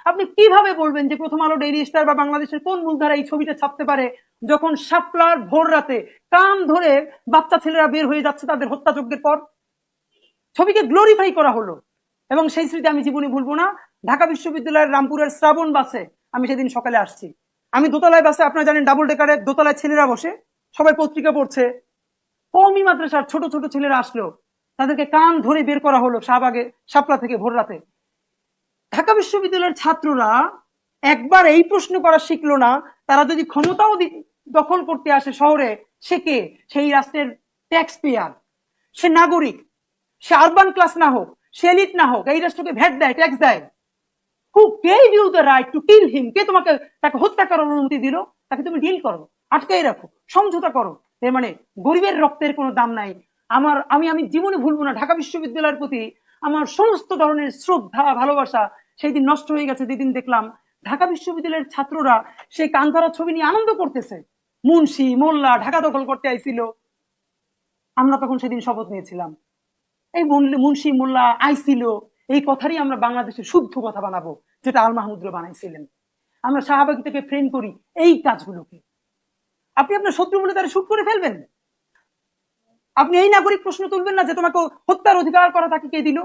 আপনি কিভাবে বলবেন যে প্রথম আলো, ডেইলি স্টার বা বাংলাদেশের কোন মূলধারা এই ছবিটা ছাপতে পারে যখন শাপলার ভোর রাতে কান ধরে বাচ্চা ছেলেরা বের হয়ে যাচ্ছে তাদের হত্যাযজ্ঞের পর? ছবিকে গ্লোরিফাই করা হলো। এবং সেই স্মৃতি আমি জীবনে ভুলবো না। ঢাকা বিশ্ববিদ্যালয়ের রামপুরের শ্রাবণ বাসে আমি সেদিন সকালে আসছি। আমি দোতলায় বাসে, আপনারা জানেন ডাবল ডেকারে দোতলায় ছেলেরা বসে, সবাই পত্রিকা পড়ছে। কওমি মাদ্রাসার ছোট ছোট ছেলেরা আসলো, তাদেরকে কান ধরে বের করা হলো শাহবাগে, শাপলা থেকে ভোর রাতে। ঢাকা বিশ্ববিদ্যালয়ের ছাত্ররা একবার এই প্রশ্ন করা শিখলো না, তারা যদি ক্ষমতাও দখল করতে আসে শহরে, সে কে? সেই রাষ্ট্রের ট্যাক্স পেয়ার, সে নাগরিক, সে আরবান ক্লাস না হোক, সে এলিট না হোক, এই রাষ্ট্রকে ভ্যাট দেয়, ট্যাক্স দেয়। Who gave you the right to kill him? কে তোমাকে তাকে হত্যা করার অনুমতি দিল? তাকে তুমি ডিল করো, আটকাই রাখো, সমঝোতা করো। এর মানে গরিবের রক্তের কোনো দাম নাই। আমি জীবনে ভুলবো না ঢাকা বিশ্ববিদ্যালয়ের প্রতি আমার সমস্ত ধরনের শ্রদ্ধা, ভালোবাসা সেই দিন নষ্ট হয়ে গেছে যেদিন দেখলাম ঢাকা বিশ্ববিদ্যালয়ের ছাত্ররা সেই কান্তারা ছবি নিয়ে আনন্দ করতেছে। মুন্সি মোল্লা ঢাকা দখল করতে আইছিল, আমরা তখন সেদিন শপথ নিয়েছিলাম এই মুন্সি মোল্লা আইছিল এই কথারই আমরা বাংলাদেশের শুদ্ধ কথা বানাবো, যেটা আল মাহমুদুর বানাইছিলেন। আমরা শাহবাগী থেকে ফ্রেম করি এই কাজগুলোকে। আপনি আপনার শত্রু বলে তারা শুট করে ফেলবেন? আপনি এই নাগরিক প্রশ্ন তুলবেন না যে তোমাকে হত্যার অধিকার করা তাকে কে দিল?